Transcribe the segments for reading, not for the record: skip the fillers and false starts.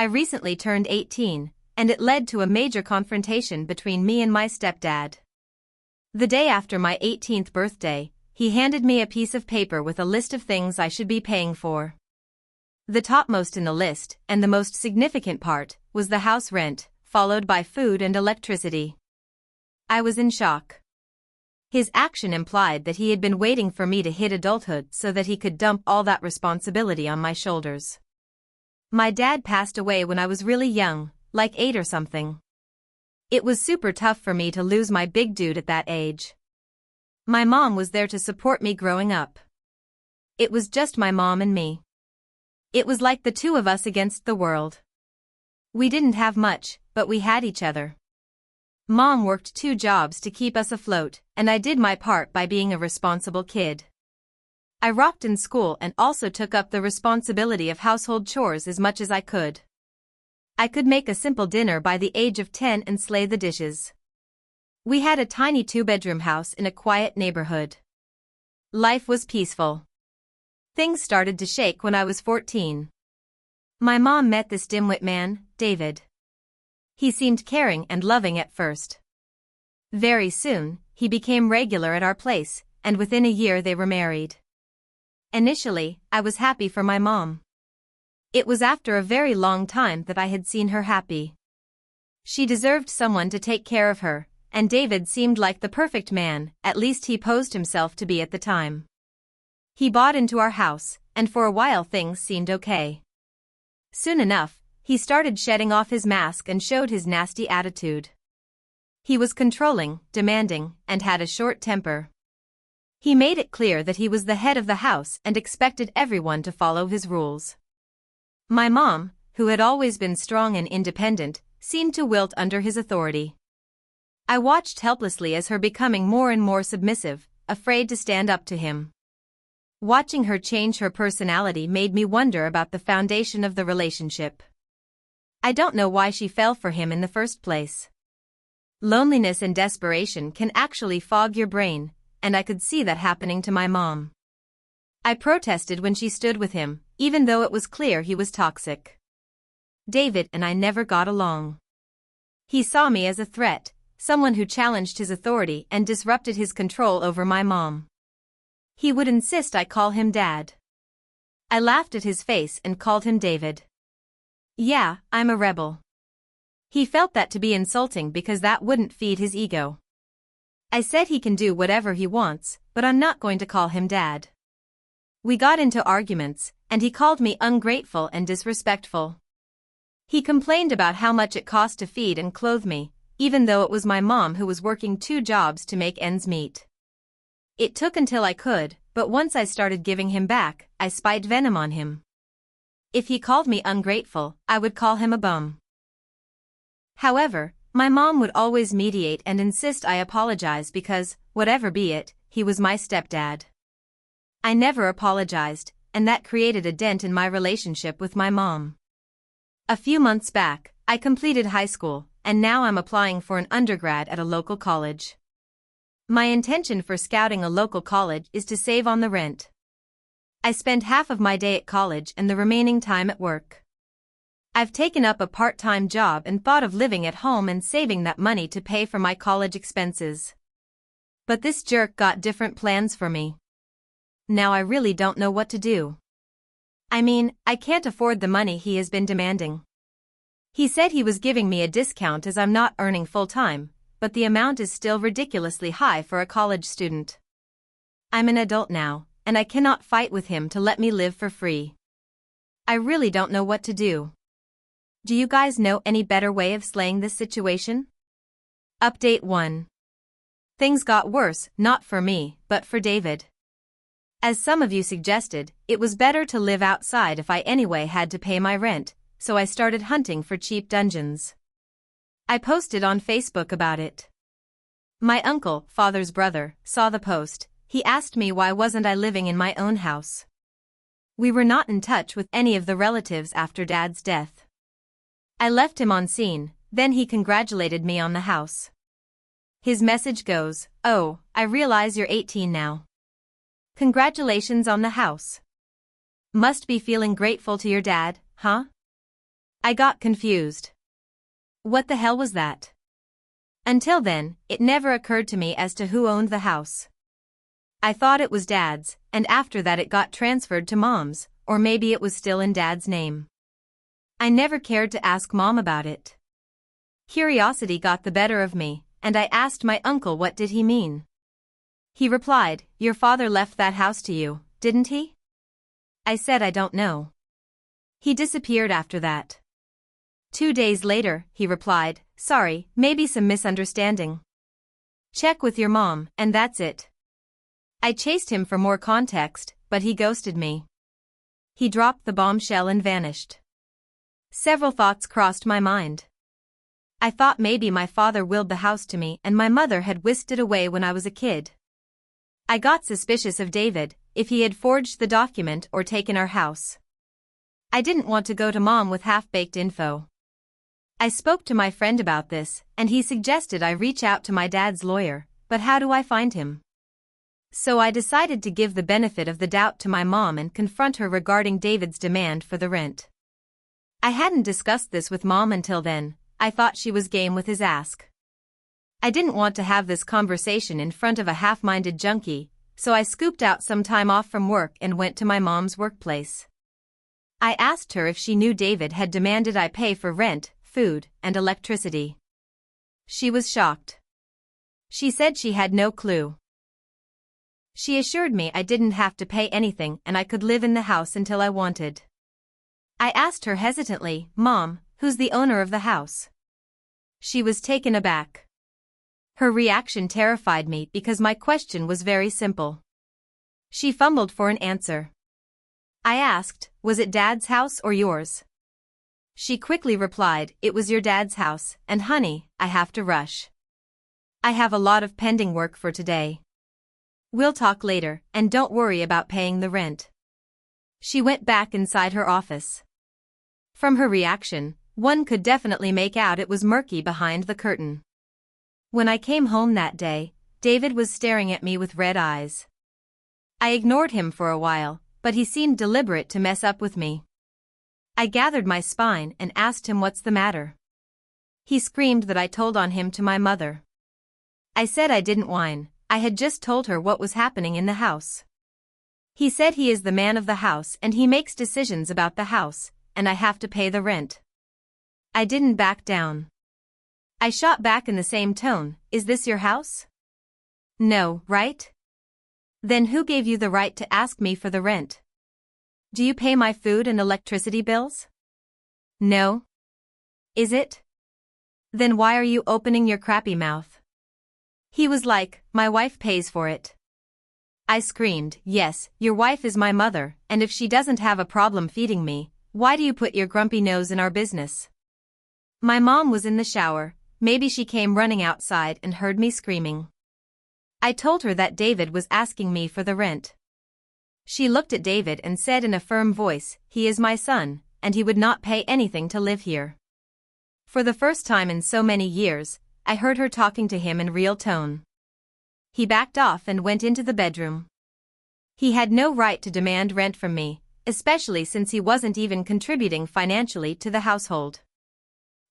I recently turned 18, and it led to a major confrontation between me and my stepdad. The day after my 18th birthday, he handed me a piece of paper with a list of things I should be paying for. The topmost in the list, and the most significant part, was the house rent, followed by food and electricity. I was in shock. His action implied that he had been waiting for me to hit adulthood so that he could dump all that responsibility on my shoulders. My dad passed away when I was really young, like 8 or something. It was super tough for me to lose my big dude at that age. My mom was there to support me growing up. It was just my mom and me. It was like the two of us against the world. We didn't have much, but we had each other. Mom worked 2 jobs to keep us afloat, and I did my part by being a responsible kid. I rocked in school and also took up the responsibility of household chores as much as I could. I could make a simple dinner by the age of 10 and slay the dishes. We had a tiny 2-bedroom house in a quiet neighborhood. Life was peaceful. Things started to shake when I was 14. My mom met this dimwit man, David. He seemed caring and loving at first. Very soon, he became regular at our place, and within a year they were married. Initially, I was happy for my mom. It was after a very long time that I had seen her happy. She deserved someone to take care of her, and David seemed like the perfect man, at least he posed himself to be at the time. He bought into our house, and for a while things seemed okay. Soon enough, he started shedding off his mask and showed his nasty attitude. He was controlling, demanding, and had a short temper. He made it clear that he was the head of the house and expected everyone to follow his rules. My mom, who had always been strong and independent, seemed to wilt under his authority. I watched helplessly as her becoming more and more submissive, afraid to stand up to him. Watching her change her personality made me wonder about the foundation of the relationship. I don't know why she fell for him in the first place. Loneliness and desperation can actually fog your brain, and I could see that happening to my mom. I protested when she stood with him, even though it was clear he was toxic. David and I never got along. He saw me as a threat, someone who challenged his authority and disrupted his control over my mom. He would insist I call him Dad. I laughed at his face and called him David. Yeah, I'm a rebel. He felt that to be insulting because that wouldn't feed his ego. I said he can do whatever he wants, but I'm not going to call him Dad. We got into arguments, and he called me ungrateful and disrespectful. He complained about how much it cost to feed and clothe me, even though it was my mom who was working 2 jobs to make ends meet. It took until I could, but once I started giving him back, I spied venom on him. If he called me ungrateful, I would call him a bum. However, my mom would always mediate and insist I apologize because, whatever be it, he was my stepdad. I never apologized, and that created a dent in my relationship with my mom. A few months back, I completed high school, and now I'm applying for an undergrad at a local college. My intention for scouting a local college is to save on the rent. I spend half of my day at college and the remaining time at work. I've taken up a part-time job and thought of living at home and saving that money to pay for my college expenses. But this jerk got different plans for me. Now I really don't know what to do. I mean, I can't afford the money he has been demanding. He said he was giving me a discount as I'm not earning full-time, but the amount is still ridiculously high for a college student. I'm an adult now, and I cannot fight with him to let me live for free. I really don't know what to do. Do you guys know any better way of slaying this situation? Update 1. Things got worse, not for me, but for David. As some of you suggested, it was better to live outside if I anyway had to pay my rent, so I started hunting for cheap dungeons. I posted on Facebook about it. My uncle, father's brother, saw the post. He asked me why wasn't I living in my own house. We were not in touch with any of the relatives after Dad's death. I left him on scene, then he congratulated me on the house. His message goes, "Oh, I realize you're 18 now. Congratulations on the house. Must be feeling grateful to your dad, huh?" I got confused. What the hell was that? Until then, it never occurred to me as to who owned the house. I thought it was Dad's, and after that it got transferred to Mom's, or maybe it was still in Dad's name. I never cared to ask Mom about it. Curiosity got the better of me, and I asked my uncle what did he mean. He replied, "Your father left that house to you, didn't he?" I said I don't know. He disappeared after that. 2 days later, he replied, "Sorry, maybe some misunderstanding. Check with your mom, and that's it." I chased him for more context, but he ghosted me. He dropped the bombshell and vanished. Several thoughts crossed my mind. I thought maybe my father willed the house to me and my mother had whisked it away when I was a kid. I got suspicious of David, if he had forged the document or taken our house. I didn't want to go to Mom with half-baked info. I spoke to my friend about this, and he suggested I reach out to my dad's lawyer, but how do I find him? So I decided to give the benefit of the doubt to my mom and confront her regarding David's demand for the rent. I hadn't discussed this with Mom until then. I thought she was game with his ask. I didn't want to have this conversation in front of a half-minded junkie, so I scooped out some time off from work and went to my mom's workplace. I asked her if she knew David had demanded I pay for rent, food, and electricity. She was shocked. She said she had no clue. She assured me I didn't have to pay anything and I could live in the house until I wanted. I asked her hesitantly, "Mom, who's the owner of the house?" She was taken aback. Her reaction terrified me because my question was very simple. She fumbled for an answer. I asked, "Was it Dad's house or yours?" She quickly replied, "It was your dad's house, and honey, I have to rush. I have a lot of pending work for today. We'll talk later, and don't worry about paying the rent." She went back inside her office. From her reaction, one could definitely make out it was murky behind the curtain. When I came home that day, David was staring at me with red eyes. I ignored him for a while, but he seemed deliberate to mess up with me. I gathered my spine and asked him what's the matter. He screamed that I told on him to my mother. I said I didn't whine, I had just told her what was happening in the house. He said he is the man of the house and he makes decisions about the house, and I have to pay the rent. I didn't back down. I shot back in the same tone, "Is this your house?" "No, right?" "Then who gave you the right to ask me for the rent? Do you pay my food and electricity bills?" "No." "Is it? Then why are you opening your crappy mouth?" He was like, "My wife pays for it." I screamed, "Yes, your wife is my mother, and if she doesn't have a problem feeding me, why do you put your grumpy nose in our business?" My mom was in the shower. Maybe she came running outside and heard me screaming. I told her that David was asking me for the rent. She looked at David and said in a firm voice, "He is my son, and he would not pay anything to live here." For the first time in so many years, I heard her talking to him in real tone. He backed off and went into the bedroom. He had no right to demand rent from me, especially since he wasn't even contributing financially to the household.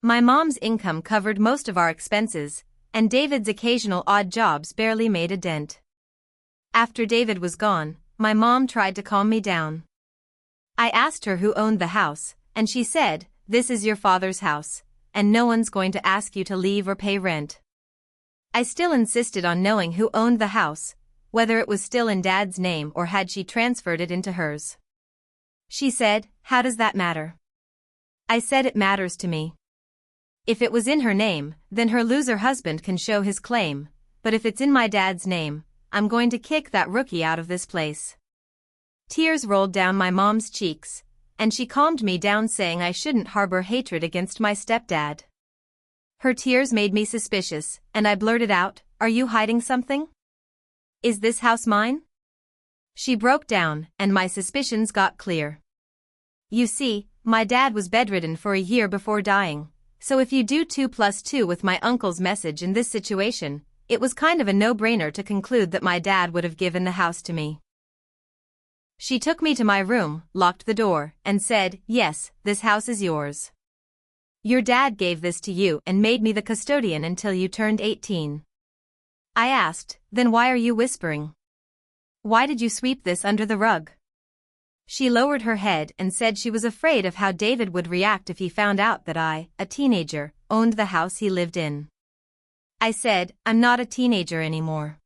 My mom's income covered most of our expenses, and David's occasional odd jobs barely made a dent. After David was gone, my mom tried to calm me down. I asked her who owned the house, and she said, "This is your father's house, and no one's going to ask you to leave or pay rent." I still insisted on knowing who owned the house, whether it was still in Dad's name or had she transferred it into hers. She said, "How does that matter?" I said it matters to me. If it was in her name, then her loser husband can show his claim, but if it's in my dad's name, I'm going to kick that rookie out of this place. Tears rolled down my mom's cheeks, and she calmed me down saying I shouldn't harbor hatred against my stepdad. Her tears made me suspicious, and I blurted out, "Are you hiding something? Is this house mine?" She broke down, and my suspicions got clear. "You see, my dad was bedridden for a year before dying. So if you do 2 + 2 with my uncle's message in this situation, it was kind of a no-brainer to conclude that my dad would have given the house to me." She took me to my room, locked the door, and said, "Yes, this house is yours. Your dad gave this to you and made me the custodian until you turned 18. I asked, then why are you whispering? Why did you sweep this under the rug? She lowered her head and said she was afraid of how David would react if he found out that I, a teenager, owned the house he lived in. I said, I'm not a teenager anymore.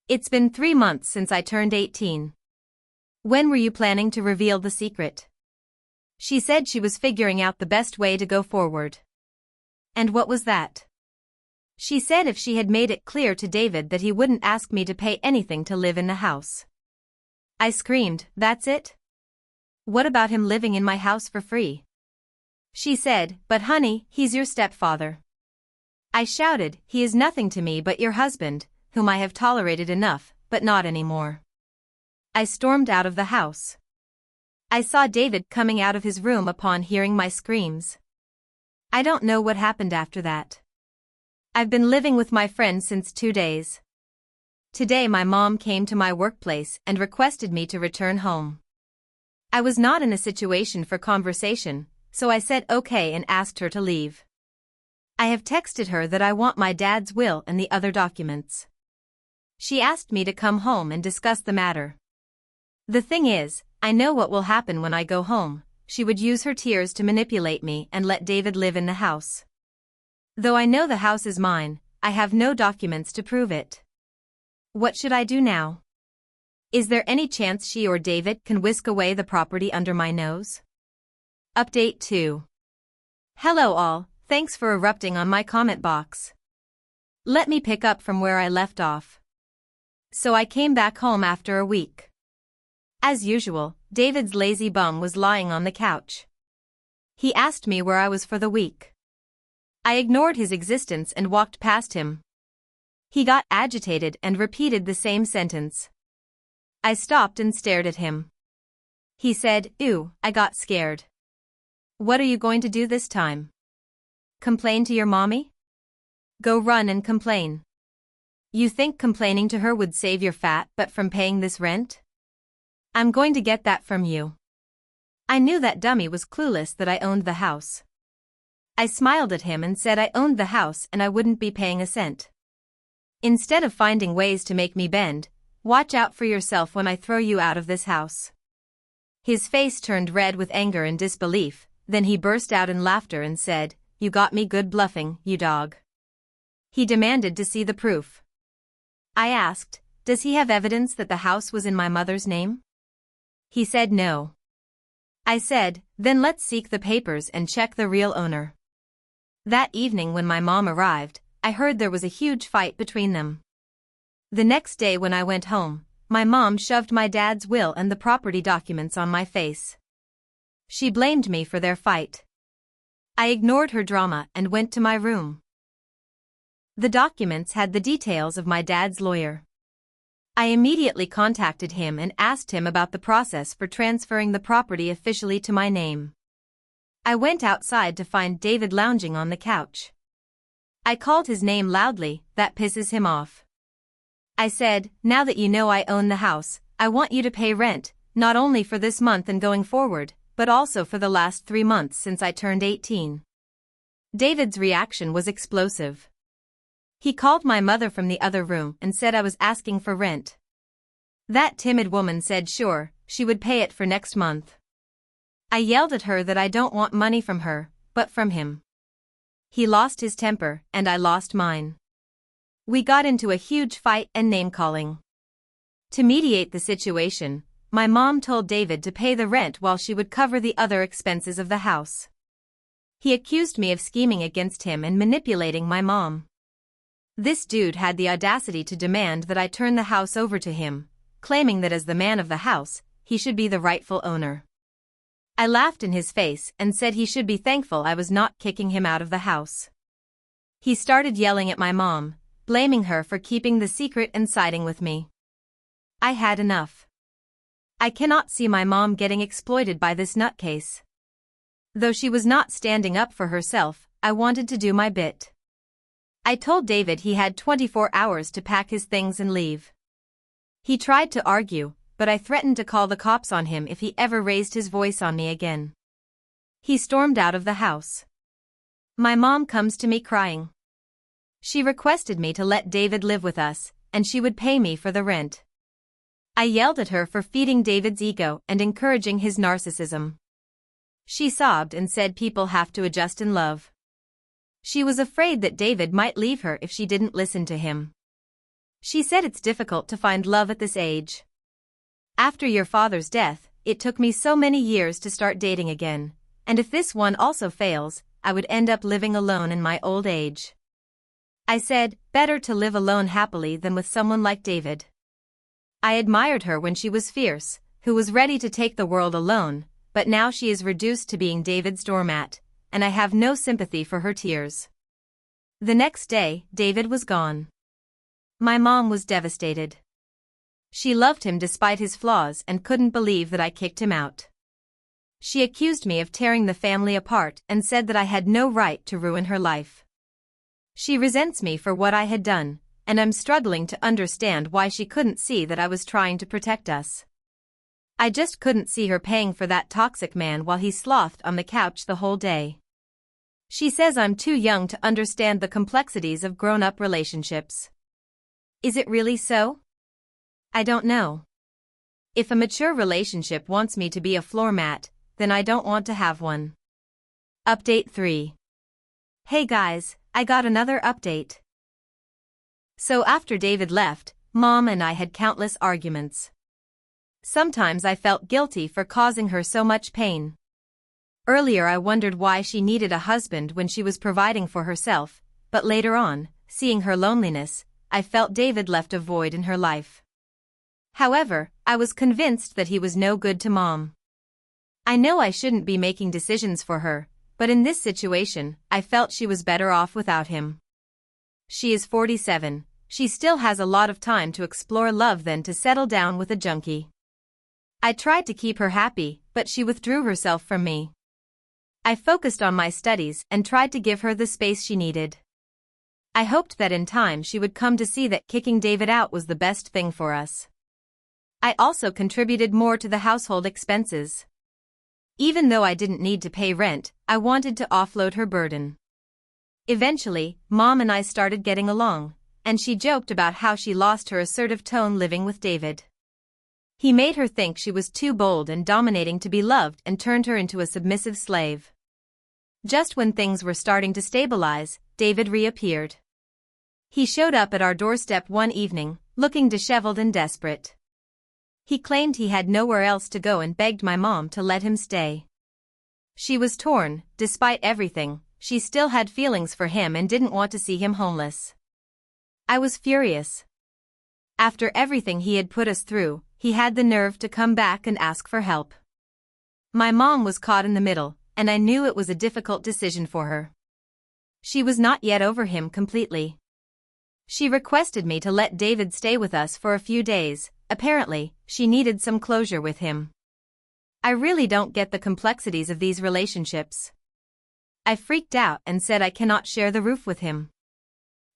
It's been 3 months since I turned 18. When were you planning to reveal the secret? She said she was figuring out the best way to go forward. And what was that? She said if she had made it clear to David that he wouldn't ask me to pay anything to live in the house. I screamed, that's it? What about him living in my house for free? She said, but honey, he's your stepfather. I shouted, he is nothing to me but your husband, whom I have tolerated enough, but not anymore. I stormed out of the house. I saw David coming out of his room upon hearing my screams. I don't know what happened after that. I've been living with my friend since 2 days. Today my mom came to my workplace and requested me to return home. I was not in a situation for conversation, so I said okay and asked her to leave. I have texted her that I want my dad's will and the other documents. She asked me to come home and discuss the matter. The thing is, I know what will happen when I go home. She would use her tears to manipulate me and let David live in the house. Though I know the house is mine, I have no documents to prove it. What should I do now? Is there any chance she or David can whisk away the property under my nose? Update 2. Hello all, thanks for erupting on my comment box. Let me pick up from where I left off. So I came back home after a week. As usual, David's lazy bum was lying on the couch. He asked me where I was for the week. I ignored his existence and walked past him. He got agitated and repeated the same sentence. I stopped and stared at him. He said, "Ew, I got scared." What are you going to do this time? Complain to your mommy? Go run and complain. You think complaining to her would save your fat butt from paying this rent? I'm going to get that from you. I knew that dummy was clueless that I owned the house. I smiled at him and said I owned the house and I wouldn't be paying a cent. Instead of finding ways to make me bend, watch out for yourself when I throw you out of this house. His face turned red with anger and disbelief, then he burst out in laughter and said, "You got me good bluffing, you dog." He demanded to see the proof. I asked, "Does he have evidence that the house was in my mother's name?" He said no. I said, "Then let's seek the papers and check the real owner." That evening when my mom arrived, I heard there was a huge fight between them. The next day when I went home, my mom shoved my dad's will and the property documents on my face. She blamed me for their fight. I ignored her drama and went to my room. The documents had the details of my dad's lawyer. I immediately contacted him and asked him about the process for transferring the property officially to my name. I went outside to find David lounging on the couch. I called his name loudly, that pisses him off. I said, "Now that you know I own the house, I want you to pay rent, not only for this month and going forward, but also for the last 3 months since I turned 18. David's reaction was explosive. He called my mother from the other room and said I was asking for rent. That timid woman said sure, she would pay it for next month. I yelled at her that I don't want money from her, but from him. He lost his temper, and I lost mine. We got into a huge fight and name-calling. To mediate the situation, my mom told David to pay the rent while she would cover the other expenses of the house. He accused me of scheming against him and manipulating my mom. This dude had the audacity to demand that I turn the house over to him, claiming that as the man of the house, he should be the rightful owner. I laughed in his face and said he should be thankful I was not kicking him out of the house. He started yelling at my mom, blaming her for keeping the secret and siding with me. I had enough. I cannot see my mom getting exploited by this nutcase. Though she was not standing up for herself, I wanted to do my bit. I told David he had 24 hours to pack his things and leave. He tried to argue, but I threatened to call the cops on him if he ever raised his voice on me again. He stormed out of the house. My mom comes to me crying. She requested me to let David live with us, and she would pay me for the rent. I yelled at her for feeding David's ego and encouraging his narcissism. She sobbed and said people have to adjust in love. She was afraid that David might leave her if she didn't listen to him. She said it's difficult to find love at this age. After your father's death, it took me so many years to start dating again, and if this one also fails, I would end up living alone in my old age. I said, better to live alone happily than with someone like David. I admired her when she was fierce, who was ready to take the world alone, but now she is reduced to being David's doormat, and I have no sympathy for her tears. The next day, David was gone. My mom was devastated. She loved him despite his flaws and couldn't believe that I kicked him out. She accused me of tearing the family apart and said that I had no right to ruin her life. She resents me for what I had done, and I'm struggling to understand why she couldn't see that I was trying to protect us. I just couldn't see her paying for that toxic man while he slothed on the couch the whole day. She says I'm too young to understand the complexities of grown-up relationships. Is it really so? I don't know. If a mature relationship wants me to be a floor mat, then I don't want to have one. Update 3. Hey guys, I got another update. So after David left, Mom and I had countless arguments. Sometimes I felt guilty for causing her so much pain. Earlier I wondered why she needed a husband when she was providing for herself, but later on, seeing her loneliness, I felt David left a void in her life. However, I was convinced that he was no good to Mom. I know I shouldn't be making decisions for her, but in this situation, I felt she was better off without him. She is 47, she still has a lot of time to explore love than to settle down with a junkie. I tried to keep her happy, but she withdrew herself from me. I focused on my studies and tried to give her the space she needed. I hoped that in time she would come to see that kicking David out was the best thing for us. I also contributed more to the household expenses. Even though I didn't need to pay rent, I wanted to offload her burden. Eventually, Mom and I started getting along, and she joked about how she lost her assertive tone living with David. He made her think she was too bold and dominating to be loved and turned her into a submissive slave. Just when things were starting to stabilize, David reappeared. He showed up at our doorstep one evening, looking disheveled and desperate. He claimed he had nowhere else to go and begged my mom to let him stay. She was torn. Despite everything, she still had feelings for him and didn't want to see him homeless. I was furious. After everything he had put us through, he had the nerve to come back and ask for help. My mom was caught in the middle, and I knew it was a difficult decision for her. She was not yet over him completely. She requested me to let David stay with us for a few days. Apparently, she needed some closure with him. I really don't get the complexities of these relationships. I freaked out and said I cannot share the roof with him.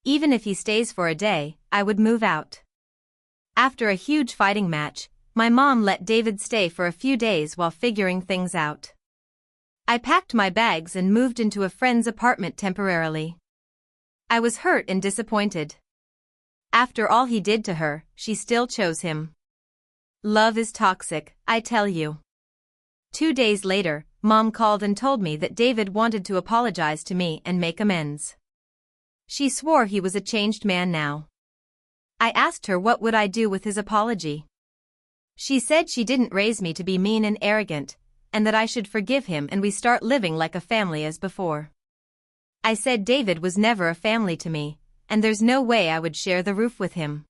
Even if he stays for a day, I would move out. After a huge fighting match, my mom let David stay for a few days while figuring things out. I packed my bags and moved into a friend's apartment temporarily. I was hurt and disappointed. After all he did to her, she still chose him. Love is toxic, I tell you. 2 days later, Mom called and told me that David wanted to apologize to me and make amends. She swore he was a changed man now. I asked her what would I do with his apology. She said she didn't raise me to be mean and arrogant, and that I should forgive him and we start living like a family as before. I said David was never a family to me, and there's no way I would share the roof with him.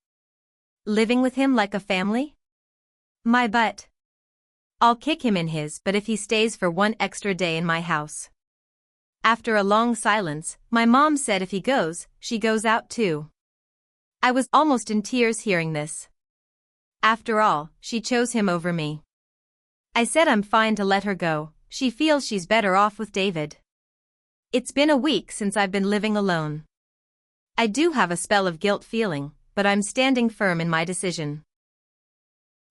Living with him like a family? My butt. I'll kick him in his but if he stays for one extra day in my house. After a long silence, my mom said if he goes, she goes out too. I was almost in tears hearing this. After all, she chose him over me. I said I'm fine to let her go, she feels she's better off with David. It's been a week since I've been living alone. I do have a spell of guilt feeling, but I'm standing firm in my decision.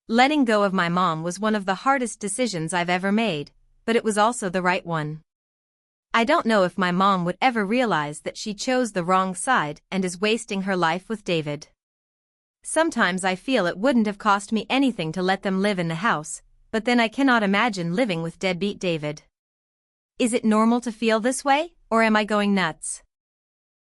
Letting go of my mom was one of the hardest decisions I've ever made, but it was also the right one. I don't know if my mom would ever realize that she chose the wrong side and is wasting her life with David. Sometimes I feel it wouldn't have cost me anything to let them live in the house, but then I cannot imagine living with deadbeat David. Is it normal to feel this way, or am I going nuts?